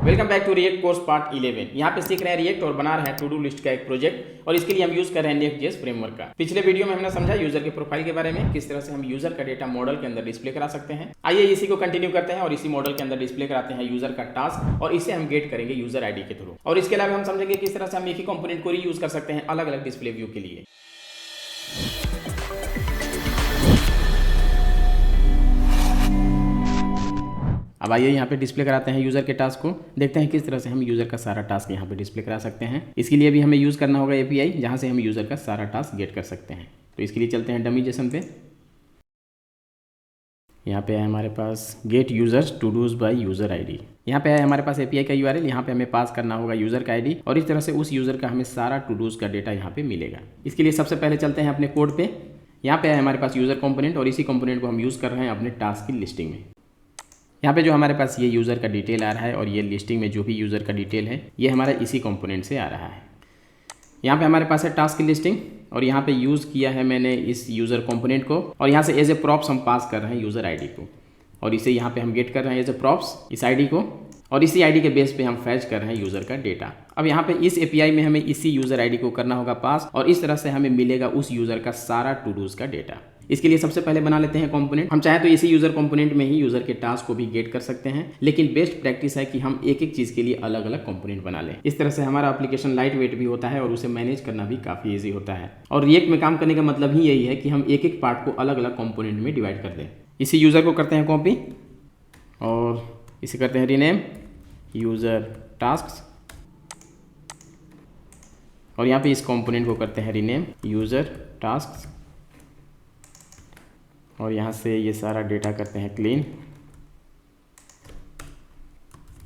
Welcome back to React course part 11। यहाँ पे सीख रहे हैं रिएक्ट और बना रहे हैं टू डू लिस्ट का एक प्रोजेक्ट और इसके लिए हम यूज कर रहे हैं नेक्स्ट.जेएस फ्रेमवर्क का। पिछले वीडियो में हमने समझा यूजर के प्रोफाइल के बारे में, किस तरह से हम यूजर का डेटा मॉडल के अंदर डिस्प्ले करा सकते हैं। आइए इसी को कंटिन्यू करते हैं और इसी मॉडल के अंदर डिस्प्ले कराते हैं यूजर का टास्क और इसे हम गेट करेंगे यूजर आईडी के थ्रू। और इसके अलावा हम समझेंगे किस तरह से हम एक ही कंपोनेंट को रीयूज कर सकते हैं अलग अलग डिस्प्ले व्यू के लिए। अब आइए यहाँ पे डिस्प्ले कराते हैं यूज़र के टास्क को, देखते हैं किस तरह से हम यूज़र का सारा टास्क यहाँ पे डिस्प्ले करा सकते हैं। इसके लिए भी हमें यूज़ करना होगा एपीआई, जहाँ से हम यूज़र का सारा टास्क गेट कर सकते हैं। तो इसके लिए चलते हैं डमी जेसन पे। यहाँ पे है हमारे पास get users todos by user ID. यहाँ पे है हमारे पास एपीआई का यूआरएल, यहाँ पे हमें पास करना होगा यूज़र का आईडी और इस तरह से उस यूज़र का हमें सारा टू डूज का डेटा यहाँ पे मिलेगा। इसके लिए सबसे पहले चलते हैं अपने कोड पे। यहाँ पे है हमारे पास यूज़र कंपोनेंट और इसी कंपोनेंट को हम यूज़ कर रहे हैं अपने टास्क की लिस्टिंग में। यहाँ पे जो हमारे पास ये यूज़र का डिटेल आ रहा है और ये लिस्टिंग में जो भी यूज़र का डिटेल है ये हमारा इसी कंपोनेंट से आ रहा है। यहाँ पे हमारे पास है टास्क की लिस्टिंग और यहाँ पे यूज़ किया है मैंने इस यूज़र कंपोनेंट को और यहाँ से एज ए प्रॉप्स हम पास कर रहे हैं यूज़र आईडी को और इसे यहाँ पे हम गेट कर रहे हैं एज ए प्रॉप्स इस आईडी को और इसी आईडी के बेस पे हम फैच कर रहे हैं यूज़र का डेटा। अब यहाँ पे इस एपीआई में हमें इसी यूज़र आईडी को करना होगा पास और इस तरह से हमें मिलेगा उस यूज़र का सारा टू डूज का डेटा। इसके लिए सबसे पहले बना लेते हैं कंपोनेंट। हम चाहे तो इसी यूज़र कंपोनेंट में ही यूज़र के टास्क को भी गेट कर सकते हैं, लेकिन बेस्ट प्रैक्टिस है कि हम एक एक चीज़ के लिए अलग अलग कंपोनेंट बना लें। इस तरह से हमारा एप्लीकेशन लाइट वेट भी होता है और उसे मैनेज करना भी काफ़ी ईजी होता है। और रिएक्ट में काम करने का मतलब ही यही है कि हम एक एक पार्ट को अलग अलग कंपोनेंट में डिवाइड कर दें। इसी यूज़र को करते हैं कॉपी और इसे करते हैं रीनेम यूज़र टास्क और यहाँ पे इस कंपोनेंट को करते हैं रीनेम यूज़र टास्क और यहाँ से ये सारा डेटा करते हैं क्लीन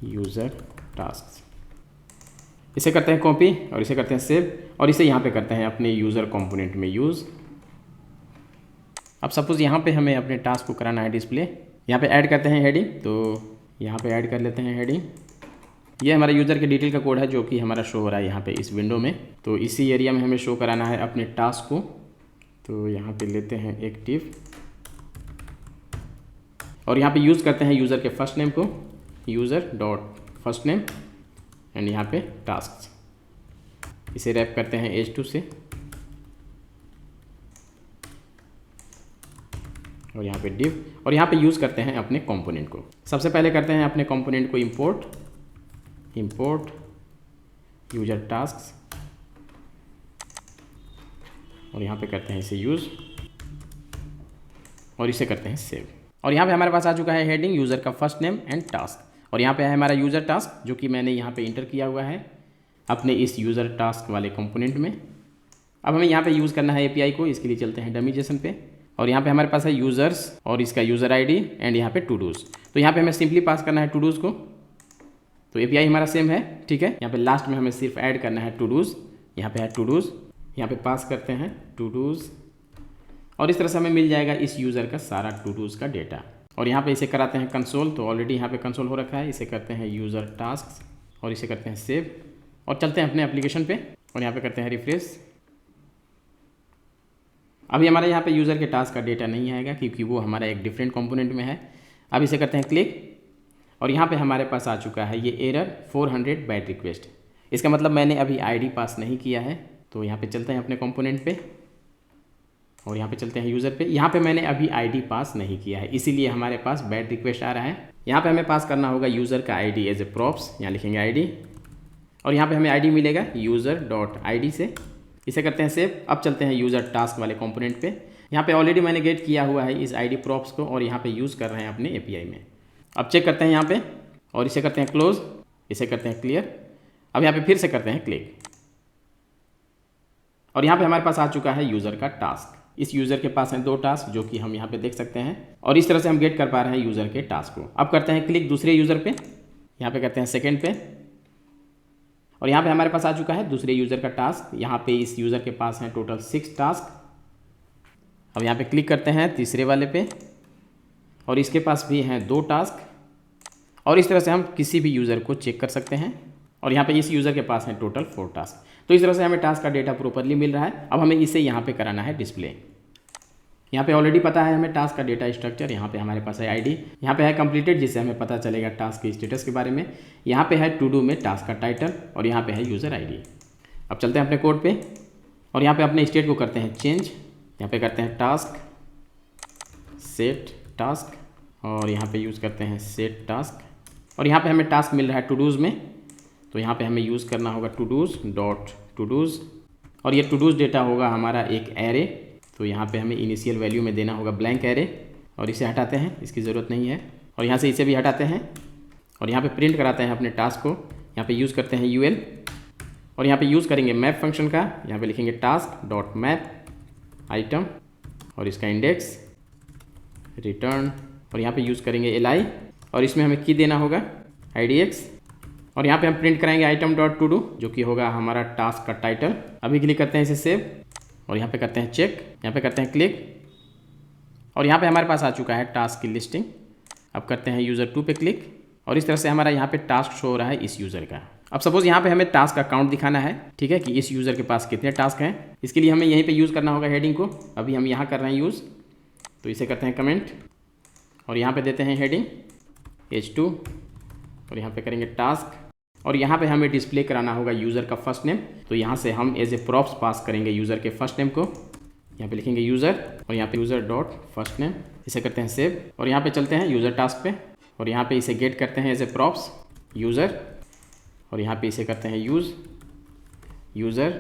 यूज़र टास्क। इसे करते हैं कॉपी और इसे करते हैं सेव और इसे यहाँ पे करते हैं अपने यूज़र कंपोनेंट में यूज़। अब सपोज़ यहाँ पे हमें अपने टास्क को कराना है डिस्प्ले, यहाँ पे ऐड करते हैं हेडिंग। तो यहाँ पे ऐड कर लेते हैं हेडिंग। ये हमारे यूज़र के डिटेल का कोड है जो कि हमारा शो हो रहा है यहाँ पे इस विंडो में। तो इसी एरिया में हमें शो कराना है अपने टास्क को। तो यहाँ पे लेते हैं एक्टिव और यहाँ पे यूज़ करते हैं यूज़र के फर्स्ट नेम को user dot first name and यहाँ पे टास्क। इसे रैप करते हैं H2 से और यहाँ पे डिव और यहाँ पे यूज़ करते हैं अपने कंपोनेंट को। सबसे पहले करते हैं अपने कंपोनेंट को इंपोर्ट यूज़र टास्क और यहाँ पे करते हैं इसे यूज़ और इसे करते हैं सेव। और यहाँ पे हमारे पास आ चुका है हेडिंग यूज़र का फर्स्ट नेम एंड टास्क और यहाँ पे है हमारा यूज़र टास्क जो कि मैंने यहाँ पे इंटर किया हुआ है अपने इस यूज़र टास्क वाले कंपोनेंट में। अब हमें यहाँ पे यूज़ करना है एपीआई को। इसके लिए चलते हैं डमी जेसन पे और यहाँ पे हमारे पास है यूज़र्स और इसका यूज़र आईडी एंड यहाँ पे टू डूज। तो यहाँ पे हमें सिंपली पास करना है टू डूज को। तो एपीआई हमारा सेम है, ठीक है। यहाँ पे लास्ट में हमें सिर्फ ऐड करना है टू डूज। यहाँ पे है टू डूज, यहाँ पे पास करते हैं टू डूज और इस तरह से हमें मिल जाएगा इस यूज़र का सारा टू डूज का डेटा। और यहाँ पे इसे कराते हैं कंसोल। तो ऑलरेडी यहाँ पे कंसोल हो रखा है। इसे करते हैं यूज़र टास्क और इसे करते हैं सेव और चलते हैं अपने एप्लीकेशन पे और यहाँ पे करते हैं रिफ्रेश। अभी हमारे यहाँ पे यूज़र के टास्क का डेटा नहीं आएगा क्योंकि वो हमारा एक डिफरेंट कंपोनेंट में है। अब इसे करते हैं क्लिक और यहाँ पे हमारे पास आ चुका है ये एरर 400 बाइट रिक्वेस्ट। इसका मतलब मैंने अभी आईडी पास नहीं किया है। तो यहाँ पे चलते हैं अपने कंपोनेंट पे और यहाँ पे चलते हैं यूज़र पे। यहाँ पे मैंने अभी आईडी पास नहीं किया है, इसीलिए हमारे पास बैड रिक्वेस्ट आ रहा है। यहाँ पे हमें पास करना होगा यूज़र का आईडी एज ए प्रॉप्स। यहाँ लिखेंगे आईडी और यहाँ पे हमें आईडी मिलेगा यूज़र डॉट आईडी से। इसे करते हैं सेव। अब चलते हैं यूज़र टास्क वाले कंपोनेंट पे। यहाँ पे ऑलरेडी मैंने गेट किया हुआ है इस आईडी प्रॉप्स को और यहाँ पे यूज़ कर रहे हैं अपने एपीआई में। अब चेक करते हैं यहाँ पे और इसे करते हैं क्लोज, इसे करते हैं क्लियर। अब यहाँ पे फिर से करते हैं क्लिक और यहाँ पे हमारे पास आ चुका है यूज़र का टास्क। इस यूज़र के पास हैं दो टास्क जो कि हम यहाँ पे देख सकते हैं और इस तरह से हम गेट कर पा रहे हैं यूज़र के टास्क को। अब करते हैं क्लिक दूसरे यूज़र पे, यहाँ पे करते हैं सेकंड पे और यहाँ पे हमारे पास आ चुका है दूसरे यूज़र का टास्क। यहाँ पे इस यूज़र के पास हैं टोटल 6 टास्क। अब यहाँ पे क्लिक करते हैं तीसरे वाले पे और इसके पास भी हैं 2 टास्क और इस तरह से हम किसी भी यूज़र को चेक कर सकते हैं। और यहाँ पे इस यूज़र के पास हैं टोटल 4 टास्क। तो इस तरह से हमें टास्क का डेटा प्रॉपरली मिल रहा है। अब हमें इसे यहाँ पे कराना है डिस्प्ले। यहाँ पे ऑलरेडी पता है हमें टास्क का डेटा स्ट्रक्चर, यहाँ पे हमारे पास है आईडी, यहाँ पे है कंप्लीटेड जिससे हमें पता चलेगा टास्क के स्टेटस के बारे में, यहाँ पे है टू डू में टास्क का टाइटल और यहाँ पे है यूज़र आईडी। अब चलते हैं अपने कोड पे और यहाँ पे अपने स्टेट को करते हैं चेंज, यहाँ पे करते हैं टास्क सेट टास्क और यहाँ पे यूज़ करते हैं सेट टास्क और यहाँ पे हमें टास्क मिल रहा है टू डूज़ में, तो यहाँ पे हमें यूज़ करना होगा todos dot todos और ये टू डूज़ डेटा होगा हमारा एक एरे, तो यहाँ पे हमें इनिशियल वैल्यू में देना होगा ब्लैंक एरे और इसे हटाते हैं, इसकी ज़रूरत नहीं है और यहाँ से इसे भी हटाते हैं और यहाँ पे प्रिंट कराते हैं अपने टास्क को। यहाँ पे यूज़ करते हैं यूएल और यहाँ पे यूज़ करेंगे मैप फंक्शन का, यहाँ पे लिखेंगे टास्क डॉट मैप आइटम और इसका इंडेक्स रिटर्न और यहाँ पे यूज़ करेंगे एल और इसमें हमें की देना होगा IDX और यहाँ पे हम प्रिंट कराएंगे आइटम डॉट टू डू जो कि होगा हमारा टास्क का टाइटल। अभी क्लिक करते हैं इसे सेव और यहाँ पे करते हैं चेक, यहाँ पे करते हैं क्लिक और यहाँ पे हमारे पास आ चुका है टास्क की लिस्टिंग। अब करते हैं यूज़र 2 पे क्लिक और इस तरह से हमारा यहाँ पे टास्क शो हो रहा है इस यूज़र का। अब सपोज़ यहाँ पे हमें टास्क का काउंट दिखाना है, ठीक है, कि इस यूज़र के पास कितने टास्क हैं। इसके लिए हमें यहीं पे यूज़ करना होगा हेडिंग को, अभी हम यहाँ कर रहे हैं यूज़, तो इसे करते हैं कमेंट और यहाँ पे देते हैं हेडिंग H2 और यहाँ पे करेंगे टास्क और यहाँ पे हमें डिस्प्ले कराना होगा यूज़र का फर्स्ट नेम, तो यहाँ से हम एज ए प्रॉप्स पास करेंगे यूज़र के फर्स्ट नेम को। यहाँ पे लिखेंगे यूज़र और यहाँ पे यूज़र डॉट फर्स्ट नेम, इसे करते हैं सेव और यहाँ पे चलते हैं यूज़र टास्क पे और यहाँ पे इसे गेट करते हैं एज ए प्रॉप्स यूज़र और यहाँ पे इसे करते हैं यूज़र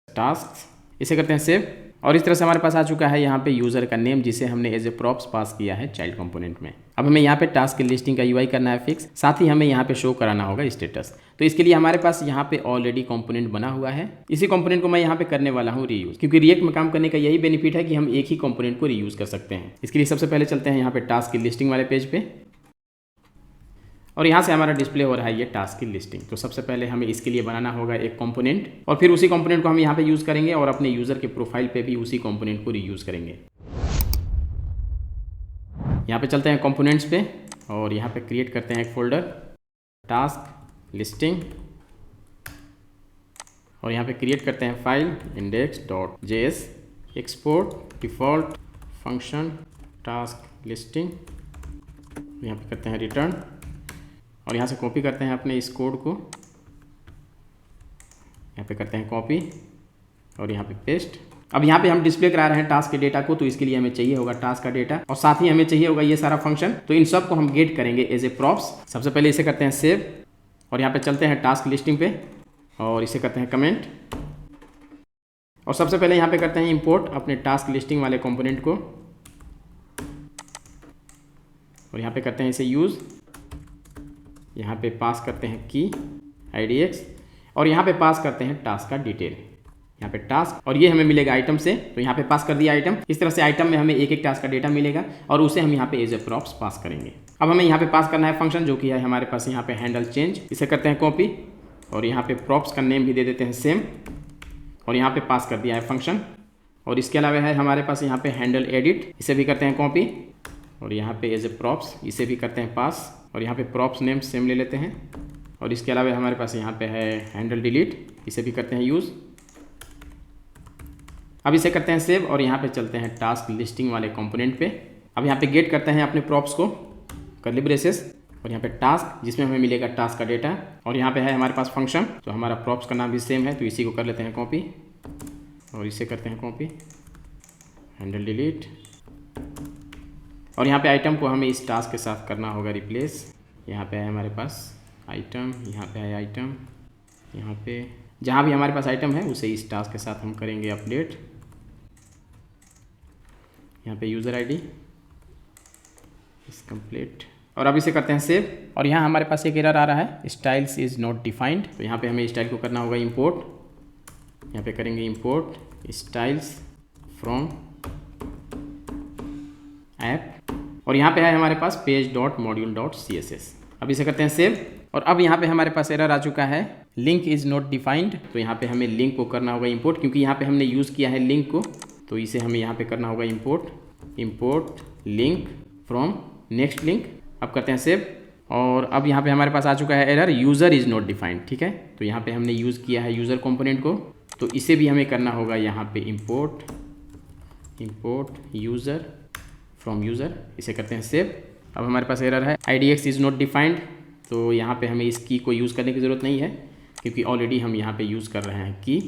टास्क, इसे करते हैं सेव और इस तरह से हमारे पास आ चुका है यहाँ पे यूज़र का नेम जिसे हमने एज ए प्रॉप्स पास किया है चाइल्ड कंपोनेंट में। अब हमें यहाँ पे टास्क की लिस्टिंग का UI करना है फिक्स, साथ ही हमें यहाँ पे शो कराना होगा स्टेटस। तो इसके लिए हमारे पास यहाँ पे ऑलरेडी कंपोनेंट बना हुआ है, इसी कंपोनेंट को मैं यहाँ पे करने वाला हूँ रीयूज़, क्योंकि रिएक्ट में काम करने का यही बेनिफिट है कि हम एक ही कंपोनेंट को रीयूज़ कर सकते हैं। इसके लिए सबसे पहले चलते हैं यहाँ पे टास्क की लिस्टिंग वाले पेज पे और यहाँ से हमारा डिस्प्ले हो रहा है ये टास्क की लिस्टिंग। तो सबसे पहले हमें इसके लिए बनाना होगा एक कंपोनेंट और फिर उसी कंपोनेंट को हम यहाँ पे यूज़ करेंगे और अपने यूज़र के प्रोफाइल पे भी उसी कंपोनेंट को रीयूज़ करेंगे। यहाँ पे चलते हैं कंपोनेंट्स पे और यहाँ पे क्रिएट करते हैं एक फोल्डर टास्क लिस्टिंग और यहाँ पे क्रिएट करते हैं file index.js export default function task listing, यहाँ पे करते हैं रिटर्न और यहाँ से कॉपी करते हैं अपने इस कोड को, यहाँ पे करते हैं कॉपी और यहाँ पे पेस्ट। अब यहाँ पे हम डिस्प्ले करा रहे हैं टास्क के डेटा को, तो इसके लिए हमें चाहिए होगा टास्क का डेटा और साथ ही हमें चाहिए होगा ये सारा फंक्शन, तो इन सब को हम गेट करेंगे एज ए प्रॉप्स। सबसे पहले इसे करते हैं सेव और यहाँ पे चलते हैं टास्क लिस्टिंग पे और इसे करते हैं कमेंट और सबसे पहले यहाँ पे करते हैं इंपोर्ट अपने टास्क लिस्टिंग वाले कंपोनेंट को और यहाँ पे करते हैं इसे यूज़, यहाँ पे पास करते हैं की IDX और यहाँ पे पास करते हैं टास्क का डिटेल, यहाँ पे टास्क और ये हमें मिलेगा आइटम से, तो यहाँ पे पास कर दिया आइटम। इस तरह से आइटम में हमें एक एक टास्क का डेटा मिलेगा और उसे हम यहाँ पे एज ए प्रॉप्स पास करेंगे। अब हमें यहाँ पे पास करना है फंक्शन जो कि है हमारे पास यहाँ पे हैंडल चेंज, इसे करते हैं कॉपी और यहाँ पे प्रॉप्स का नेम भी दे देते हैं सेम और यहाँ पे पास कर दिया है फंक्शन। और इसके अलावा है हमारे पास यहाँ पे हैंडल एडिट, इसे भी करते हैं कॉपी और यहाँ पे एज ए प्रॉप्स इसे भी करते हैं पास और यहाँ पे प्रॉप्स नेम सेम ले लेते हैं। और इसके अलावा हमारे पास यहाँ पे है हैंडल डिलीट, इसे भी करते हैं यूज़। अब इसे करते हैं सेव और यहाँ पे चलते हैं टास्क लिस्टिंग वाले कंपोनेंट पे। अब यहाँ पे गेट करते हैं अपने प्रॉप्स को कर्ली ब्रेसेस और यहाँ पे टास्क जिसमें हमें मिलेगा टास्क का डेटा और यहाँ पे है हमारे पास फंक्शन, तो हमारा प्रॉप्स का नाम भी सेम है, तो इसी को कर लेते हैं कॉपी और इसे करते हैं कॉपी हैंडल डिलीट और यहाँ पे आइटम को हमें इस टास्क के साथ करना होगा रिप्लेस। यहाँ पे है हमारे पास आइटम, यहाँ पे है आइटम, यहाँ पे जहाँ भी हमारे पास आइटम है उसे इस टास्क के साथ हम करेंगे अपडेट। यहाँ पे यूज़र ID इस कंप्लीट और अब इसे करते हैं सेव और यहाँ हमारे पास एक एरर आ रहा है स्टाइल्स इज़ नॉट डिफाइंड, तो यहाँ पे हमें स्टाइल को करना होगा इंपोर्ट। यहाँ पे करेंगे इंपोर्ट स्टाइल्स फ्रॉम ऐप और यहाँ पे है हमारे पास page dot module dot CSS। अब इसे करते हैं सेव और अब यहाँ पे हमारे पास एरर आ चुका है लिंक इज़ नॉट डिफाइंड, तो यहाँ पे हमें लिंक को करना होगा इंपोर्ट, क्योंकि यहाँ पे हमने यूज़ किया है लिंक को, तो इसे हमें यहाँ पे करना होगा import link from next link. अब करते हैं सेव और अब यहाँ पे हमारे पास आ चुका है error user is not defined, ठीक है। तो यहाँ पे हमने यूज़ किया है यूज़र कंपोनेंट को, तो इसे भी हमें करना होगा यहाँ पे import import user from user, इसे करते हैं सेव। अब हमारे पास एरर है IDX इज़ नॉट डिफाइंड, तो यहाँ पे हमें इस की को यूज़ करने की ज़रूरत नहीं है क्योंकि ऑलरेडी हम यहाँ पे यूज़ कर रहे हैं की।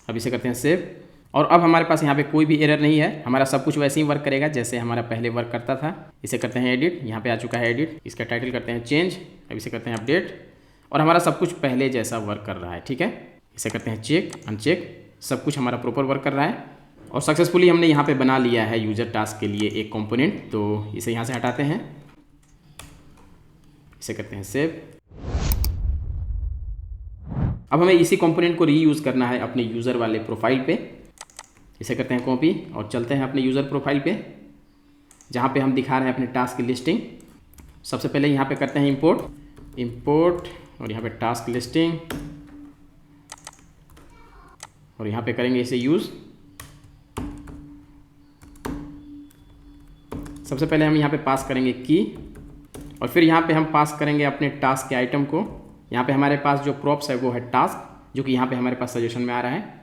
अब इसे करते हैं सेव। और अब हमारे पास यहाँ पे कोई भी एरर नहीं है, हमारा सब कुछ वैसे ही वर्क करेगा जैसे हमारा पहले वर्क करता था। इसे करते हैं एडिट, यहाँ पे आ चुका है एडिट, इसका टाइटल करते हैं चेंज। अब इसे करते हैं अपडेट और हमारा सब कुछ पहले जैसा वर्क कर रहा है, ठीक है। इसे करते हैं चेक अनचेक, सब कुछ हमारा प्रॉपर वर्क कर रहा है और सक्सेसफुली हमने यहाँ पे बना लिया है यूज़र टास्क के लिए एक कंपोनेंट। तो इसे यहाँ से हटाते हैं, इसे करते हैं सेव। अब हमें इसी कंपोनेंट को रीयूज़ करना है अपने यूज़र वाले प्रोफाइल पे। इसे करते हैं कॉपी और चलते हैं अपने यूज़र प्रोफाइल पे जहाँ पे हम दिखा रहे हैं अपने टास्क की लिस्टिंग। सबसे पहले यहाँ पे करते हैं इंपोर्ट और यहाँ पे टास्क लिस्टिंग और यहाँ पे करेंगे इसे यूज़। सबसे पहले हम यहाँ पे पास करेंगे की और फिर यहाँ पे हम पास करेंगे अपने टास्क के आइटम को। यहाँ पे हमारे पास जो प्रॉप्स है वो है टास्क, जो कि यहाँ पे हमारे पास सजेशन में आ रहा है।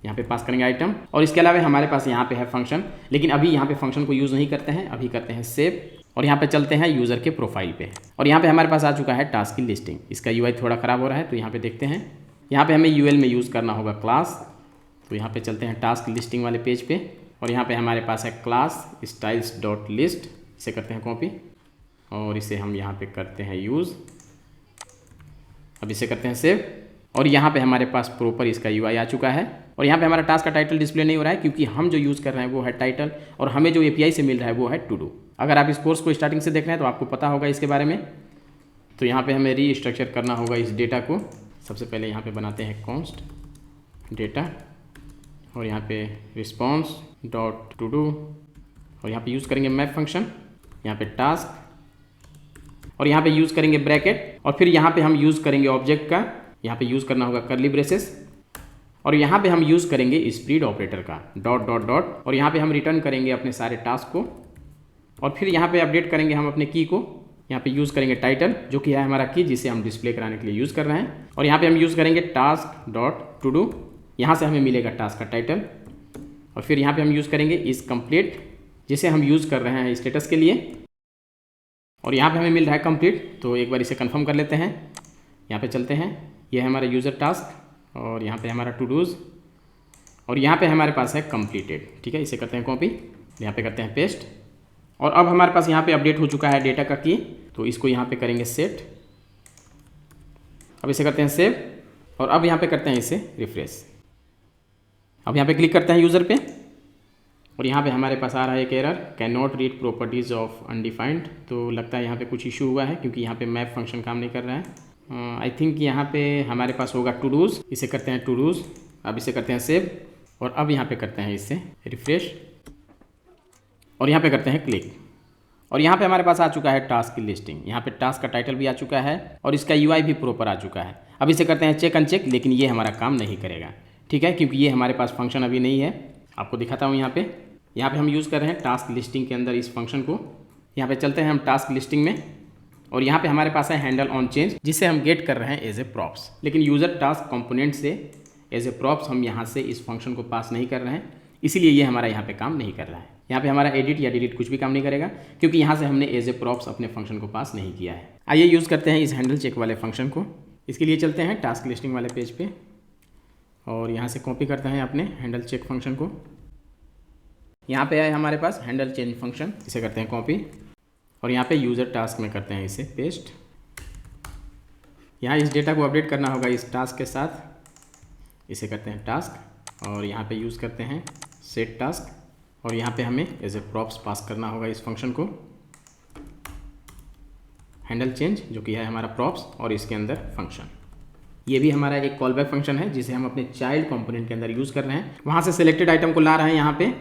यहाँ पे पास करेंगे आइटम और इसके अलावा हमारे पास यहाँ पे है फंक्शन, लेकिन अभी यहाँ पे फंक्शन को यूज़ नहीं करते हैं, अभी करते हैं सेव। और यहाँ पे चलते हैं यूज़र के प्रोफाइल पे और यहाँ पे हमारे पास आ चुका है टास्क की लिस्टिंग। इसका UI थोड़ा ख़राब हो रहा है तो यहाँ पे देखते हैं। यहाँ पे हमें UL में यूज़ करना होगा क्लास, तो यहाँ पे चलते हैं टास्क लिस्टिंग वाले पेज पे और यहाँ पे हमारे पास है क्लास स्टाइल्स डॉट लिस्ट। इसे करते हैं कॉपी और इसे हम यहाँ पे करते हैं यूज़। अब इसे करते हैं सेव और यहाँ पे हमारे पास प्रॉपर इसका UI आ चुका है और यहाँ पे हमारा टास्क का टाइटल डिस्प्ले नहीं हो रहा है क्योंकि हम जो यूज़ कर रहे हैं वो है टाइटल और हमें जो API से मिल रहा है वो है टू डू। अगर आप इस कोर्स को स्टार्टिंग से देख रहे हैं तो आपको पता होगा इसके बारे में। तो यहाँ पे हमें रीस्ट्रक्चर करना होगा इस डेटा को। सबसे पहले यहाँ पे बनाते हैं कॉन्स्ट डेटा और यहाँ पे रिस्पॉन्स डॉट टू डू और यहाँ पे यूज़ करेंगे मैप फंक्शन, यहाँ पे टास्क और यहाँ पे यूज़ करेंगे ब्रैकेट और फिर यहाँ पे हम यूज़ करेंगे ऑब्जेक्ट का, यहाँ पे यूज़ करना होगा कर्ली ब्रेसेस और यहाँ पे हम यूज़ करेंगे स्प्लिट ऑपरेटर का डॉट डॉट डॉट और यहाँ पे हम रिटर्न करेंगे अपने सारे टास्क को और फिर यहाँ पे अपडेट करेंगे हम अपने की को। यहाँ पे यूज़ करेंगे टाइटल जो कि है हमारा की जिसे हम डिस्प्ले कराने के लिए यूज़ कर रहे हैं और यहाँ पे हम यूज़ करेंगे टास्क डॉट टू डू, यहाँ से हमें मिलेगा टास्क का टाइटल और फिर यहाँ पे हम यूज़ करेंगे इस कंप्लीट जिसे हम यूज़ कर रहे हैं स्टेटस के लिए और यहाँ पे हमें मिल रहा है कंप्लीट। तो एक बार इसे कंफर्म कर लेते हैं, यहाँ पे चलते हैं, ये है हमारा यूज़र टास्क और यहाँ पे हमारा टू डूज़ और यहाँ पे हमारे पास है कंप्लीटेड, ठीक है। इसे करते हैं कॉपी, यहाँ पे करते हैं पेस्ट और अब हमारे पास यहाँ पे अपडेट हो चुका है डेटा का की, तो इसको यहाँ पे करेंगे सेट। अब इसे करते हैं सेव और अब यहाँ पे करते हैं इसे रिफ्रेश। अब यहाँ पे क्लिक करते हैं यूज़र पे और यहाँ पे हमारे पास आ रहा है एक error can not read properties of undefined. तो लगता है यहाँ पे कुछ इशू हुआ है क्योंकि यहाँ पे मैप फंक्शन काम नहीं कर रहा है। आई थिंक यहाँ पे हमारे पास होगा टू डूज़, इसे करते हैं टू डूज़। अब इसे करते हैं सेव और अब यहाँ पे करते हैं इसे रिफ्रेश और यहाँ पे करते हैं क्लिक और यहाँ पे हमारे पास आ चुका है टास्क की लिस्टिंग। यहाँ पे टास्क का टाइटल भी आ चुका है और इसका UI भी प्रॉपर आ चुका है। अब इसे करते हैं चेक अनचेक, लेकिन ये हमारा काम नहीं करेगा, ठीक है, क्योंकि ये हमारे पास फंक्शन अभी नहीं है। आपको दिखाता हूँ यहाँ पे हम यूज़ कर रहे हैं टास्क लिस्टिंग के अंदर इस फंक्शन को। यहाँ पे चलते हैं हम टास्क लिस्टिंग में और यहाँ पे हमारे पास है हैंडल ऑन चेंज जिसे हम गेट कर रहे हैं एज ए प्रॉप्स, लेकिन यूज़र टास्क कंपोनेंट से एज ए प्रॉप्स हम यहाँ से इस फंक्शन को पास नहीं कर रहे हैं, इसीलिए ये हमारा यहाँ पे काम नहीं कर रहा है। यहाँ पे हमारा एडिट या डिलीट कुछ भी काम नहीं करेगा क्योंकि यहाँ से हमने एज ए प्रॉप्स अपने फंक्शन को पास नहीं किया है। आइए यूज़ करते हैं इस हैंडल चेक वाले फंक्शन को। इसके लिए चलते हैं टास्क लिस्टिंग वाले पेज पे और यहाँ से कॉपी करते हैं अपने हैंडल चेक फंक्शन को। यहाँ पे है हमारे पास हैंडल चेंज फंक्शन, इसे करते हैं कॉपी और यहाँ पे यूज़र टास्क में करते हैं इसे पेस्ट। यहाँ इस डेटा को अपडेट करना होगा इस टास्क के साथ, इसे करते हैं टास्क और यहाँ पे यूज़ करते हैं सेट टास्क और यहाँ पे हमें एज ए प्रॉप्स पास करना होगा इस फंक्शन को हैंडल चेंज जो कि है हमारा प्रॉप्स और इसके अंदर फंक्शन। ये भी हमारा एक कॉल बैक फंक्शन है जिसे हम अपने चाइल्ड कंपोनेंट के अंदर यूज़ कर रहे हैं। वहाँ से सिलेक्टेड आइटम को ला रहे हैं यहाँ पे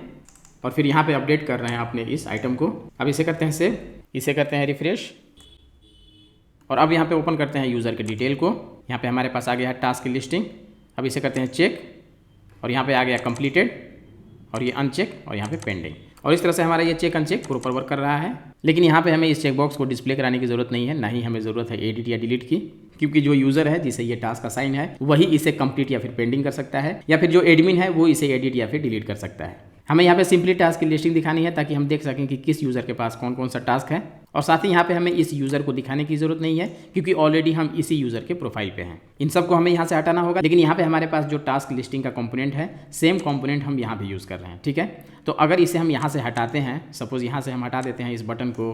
और फिर यहाँ पे अपडेट कर रहे हैं अपने इस आइटम को। अब इसे करते हैं सेव, इसे करते हैं रिफ्रेश और अब यहाँ पे ओपन करते हैं यूज़र के डिटेल को। यहाँ पे हमारे पास आ गया है टास्क की लिस्टिंग। अब इसे करते हैं चेक और यहाँ पे आ गया कंप्लीटेड और ये अनचेक और यहाँ पे पेंडिंग और इस तरह से हमारा ये चेक अनचेक प्रॉपर वर्क कर रहा है। लेकिन यहाँ पे हमें इस चेकबॉक्स को डिस्प्ले कराने की ज़रूरत नहीं है, ना ही हमें ज़रूरत है एडिट या डिलीट की, क्योंकि जो यूज़र है जिसे ये टास्क असाइन है वही इसे कंप्लीट या फिर पेंडिंग कर सकता है या फिर जो एडमिन है वो इसे एडिट या फिर डिलीट कर सकता है। हमें यहाँ पे सिंपली टास्क की लिस्टिंग दिखानी है ताकि हम देख सकें कि किस यूज़र के पास कौन कौन सा टास्क है। और साथ ही यहाँ पे हमें इस यूज़र को दिखाने की ज़रूरत नहीं है क्योंकि ऑलरेडी हम इसी यूज़र के प्रोफाइल पे हैं। इन सबको हमें यहाँ से हटाना होगा, लेकिन यहाँ पे हमारे पास जो टास्क लिस्टिंग का कंपोनेंट है सेम कंपोनेंट हम यहाँ पे यूज़ कर रहे हैं। ठीक है, तो अगर इसे हम यहाँ से हटाते हैं, सपोज़ यहाँ से हम हटा देते हैं इस बटन को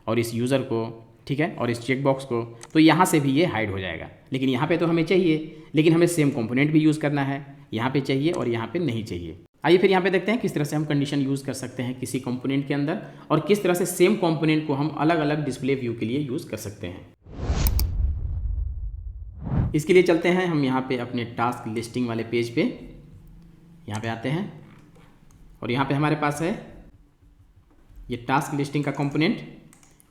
और इस यूज़र को, ठीक है, और इस चेकबॉक्स को, तो यहाँ से भी ये हाइड हो जाएगा। लेकिन यहाँ पे तो हमें चाहिए, लेकिन हमें सेम कंपोनेंट भी यूज़ करना है। यहाँ पे चाहिए और यहाँ पे नहीं चाहिए। आइए फिर यहाँ पे देखते हैं किस तरह से हम कंडीशन यूज़ कर सकते हैं किसी कंपोनेंट के अंदर, और किस तरह से सेम कंपोनेंट को हम अलग अलग डिस्प्ले व्यू के लिए यूज़ कर सकते हैं। इसके लिए चलते हैं हम यहाँ पे अपने टास्क लिस्टिंग वाले पेज पे, यहाँ पे आते हैं और यहाँ पे हमारे पास है ये टास्क लिस्टिंग का कंपोनेंट।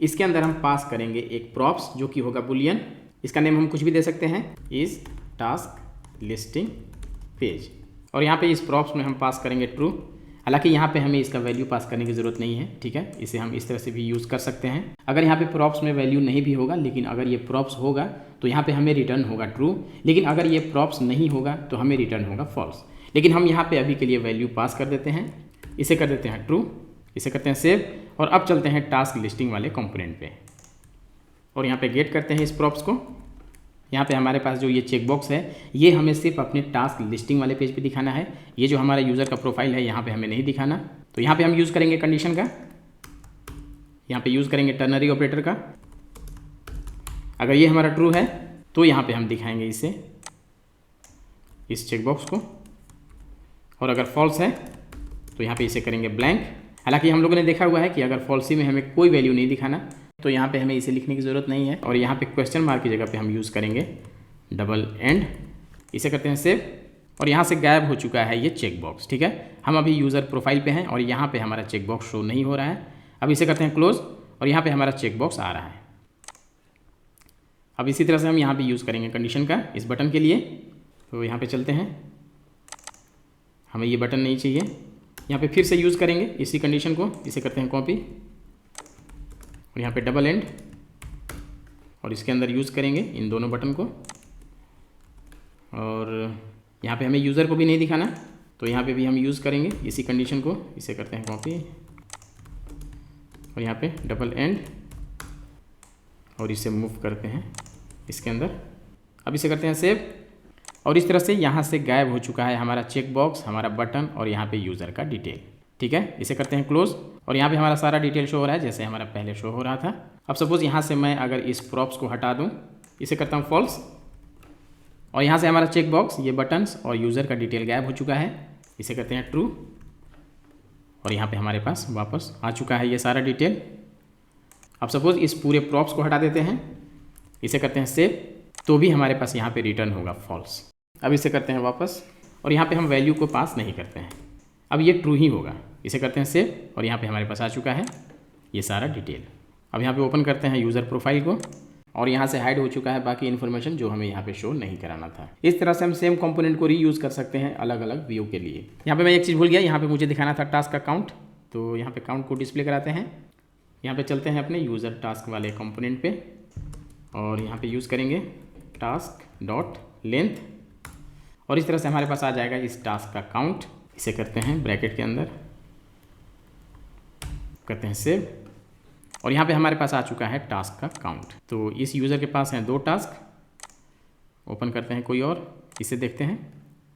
इसके अंदर हम पास करेंगे एक प्रॉप्स जो कि होगा बुलियन। इसका नेम हम कुछ भी दे सकते हैं, इस टास्क लिस्टिंग पेज, और यहाँ पे इस प्रॉप्स में हम पास करेंगे ट्रू। हालांकि यहाँ पे हमें इसका वैल्यू पास करने की ज़रूरत नहीं है। ठीक है, इसे हम इस तरह से भी यूज़ कर सकते हैं। अगर यहाँ पे प्रॉप्स में वैल्यू नहीं भी होगा, लेकिन अगर ये प्रॉप्स होगा तो यहाँ पे हमें रिटर्न होगा ट्रू, लेकिन अगर ये प्रॉप्स नहीं होगा तो हमें रिटर्न होगा फॉल्स। लेकिन हम यहाँ पे अभी के लिए वैल्यू पास कर देते हैं, इसे कर देते हैं ट्रू, इसे करते हैं सेव, और अब चलते हैं टास्क लिस्टिंग वाले कंपोनेंट पे और यहाँ पे गेट करते हैं इस प्रॉप्स को। यहाँ पे हमारे पास जो ये चेकबॉक्स है ये हमें सिर्फ अपने टास्क लिस्टिंग वाले पेज पे दिखाना है। ये जो हमारा यूज़र का प्रोफाइल है यहाँ पे हमें नहीं दिखाना। तो यहाँ पे हम यूज़ करेंगे कंडीशन का, यहाँ पे यूज़ करेंगे टर्नरी ऑपरेटर का। अगर ये हमारा ट्रू है तो यहाँ पे हम दिखाएंगे इसे, इस चेकबॉक्स को, और अगर फॉल्स है तो यहाँ पे इसे करेंगे ब्लैंक। हालांकि हम लोगों ने देखा हुआ है कि अगर फॉल्सी में हमें कोई वैल्यू नहीं दिखाना तो यहाँ पे हमें इसे लिखने की ज़रूरत नहीं है, और यहाँ पे क्वेश्चन मार्क की जगह पे हम यूज़ करेंगे डबल एंड। इसे करते हैं सेव, और यहाँ से गायब हो चुका है ये चेकबॉक्स। ठीक है, हम अभी यूज़र प्रोफाइल पे हैं और यहाँ पे हमारा चेकबॉक्स शो नहीं हो रहा है। अब इसे करते हैं क्लोज, और यहाँ पे हमारा चेकबॉक्स आ रहा है। अब इसी तरह से हम यहाँ पे यूज़ करेंगे कंडीशन का इस बटन के लिए। तो यहाँ पे चलते हैं, हमें ये बटन नहीं चाहिए, यहाँ पे फिर से यूज़ करेंगे इसी कंडीशन को। इसे करते हैं कॉपी, और यहाँ पे डबल एंड, और इसके अंदर यूज़ करेंगे इन दोनों बटन को। और यहाँ पे हमें यूज़र को भी नहीं दिखाना, तो यहाँ पे भी हम यूज़ करेंगे इसी कंडीशन को। इसे करते हैं कॉपी, और यहाँ पे डबल एंड, और इसे मूव करते हैं इसके अंदर। अब इसे करते हैं सेव, और इस तरह से यहाँ से गायब हो चुका है हमारा चेकबॉक्स, हमारा बटन, और यहाँ पे यूज़र का डिटेल। ठीक है, इसे करते हैं क्लोज, और यहाँ पे हमारा सारा डिटेल शो हो रहा है जैसे हमारा पहले शो हो रहा था। अब सपोज़ यहाँ से मैं अगर इस प्रॉप्स को हटा दूँ, इसे करता हूँ फॉल्स, और यहाँ से हमारा चेकबॉक्स, ये बटन्स और यूज़र का डिटेल गायब हो चुका है। इसे करते हैं ट्रू, और यहाँ पे हमारे पास वापस आ चुका है ये सारा डिटेल। अब सपोज़ इस पूरे प्रॉप्स को हटा देते हैं, इसे करते हैं सेव, तो भी हमारे पास यहाँ पे रिटर्न होगा फॉल्स। अब इसे करते हैं वापस, और यहाँ पे हम वैल्यू को पास नहीं करते हैं, अब ये ट्रू ही होगा। इसे करते हैं सेव, और यहाँ पे हमारे पास आ चुका है ये सारा डिटेल। अब यहाँ पे ओपन करते हैं यूज़र प्रोफाइल को, और यहाँ से हाइड हो चुका है बाकी इन्फॉर्मेशन जो हमें यहाँ पे शो नहीं कराना था। इस तरह से हम सेम कंपोनेंट को रीयूज़ कर सकते हैं अलग अलग व्यू के लिए। यहाँ पे मैं एक चीज़ भूल गया, यहाँ पे मुझे दिखाना था टास्क का काउंट, तो यहाँ पे काउंट को डिस्प्ले कराते हैं। यहाँ पे चलते हैं अपने यूज़र टास्क वाले कंपोनेंट पे, और यहाँ पे यूज़ करेंगे टास्क डॉट लेंथ, और इस तरह से हमारे पास आ जाएगा इस टास्क का काउंट। इसे करते हैं ब्रैकेट के अंदर, करते हैं सेव, और यहाँ पे हमारे पास आ चुका है टास्क का काउंट। तो इस यूज़र के पास हैं 2 टास्क। ओपन करते हैं कोई और, इसे देखते हैं।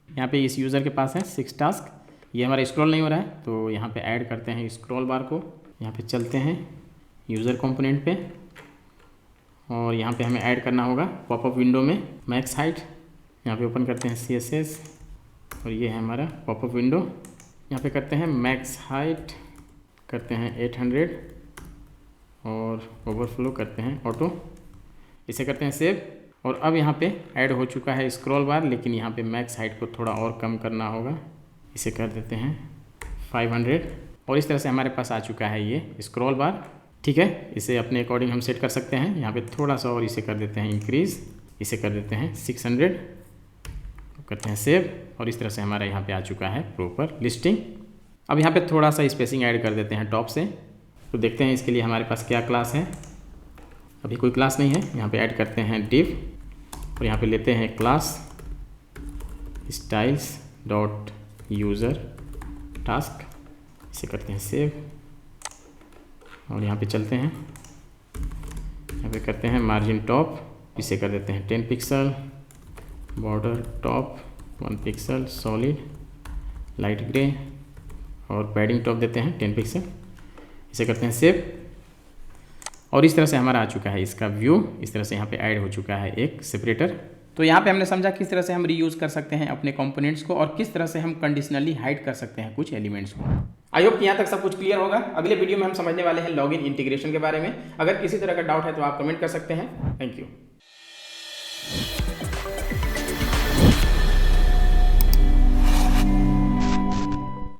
यहाँ पे इस यूज़र के पास है 6 टास्क। ये हमारा स्क्रॉल नहीं हो रहा है, तो यहाँ पे ऐड करते हैं स्क्रॉल बार को। यहाँ पे चलते हैं यूज़र कंपोनेंट पे, और यहाँ पे हमें ऐड करना होगा पॉपअप विंडो में मैक्स हाइट। यहाँ पे ओपन करते हैं CSS, और ये है हमारा पॉपअप विंडो। यहाँ पे करते हैं मैक्स हाइट, करते हैं 800, और ओवरफ्लो करते हैं ऑटो। इसे करते हैं सेव, और अब यहाँ पे ऐड हो चुका है स्क्रॉल बार, लेकिन यहाँ पे मैक्स हाइट को थोड़ा और कम करना होगा। इसे कर देते हैं 500, और इस तरह से हमारे पास आ चुका है ये स्क्रॉल बार। ठीक है, इसे अपने अकॉर्डिंग हम सेट कर सकते हैं। यहाँ पे थोड़ा सा और इसे कर देते हैं इंक्रीज़, इसे कर देते हैं 600, करते हैं सेव, और इस तरह से हमारा यहाँ पे आ चुका है प्रॉपर लिस्टिंग। अब यहाँ पे थोड़ा सा स्पेसिंग ऐड कर देते हैं टॉप से। तो देखते हैं इसके लिए हमारे पास क्या क्लास है। अभी कोई क्लास नहीं है, यहाँ पे ऐड करते हैं div, और यहाँ पे लेते हैं class styles dot user task, इसे करते हैं सेव और यहाँ पे चलते हैं, यहाँ पे करते हैं मार्जिन टॉप, इसे कर देते हैं 10 pixel, border top 1 pixel, solid light grey और पैडिंग टॉप देते हैं 10 पिक्सल। इसे करते हैं सेव और इस तरह से हमारा आ चुका है इसका व्यू। इस तरह से यहाँ पे ऐड हो चुका है एक सेपरेटर। तो यहाँ पे हमने समझा किस तरह से हम रीयूज कर सकते हैं अपने कंपोनेंट्स को और किस तरह से हम कंडीशनली हाइड कर सकते हैं कुछ एलिमेंट्स को। आई होप कि यहाँ तक सब कुछ क्लियर होगा। अगले वीडियो में हम समझने वाले हैं लॉगिन इंटीग्रेशन के बारे में। अगर किसी तरह का डाउट है तो आप कमेंट कर सकते हैं। Thank you.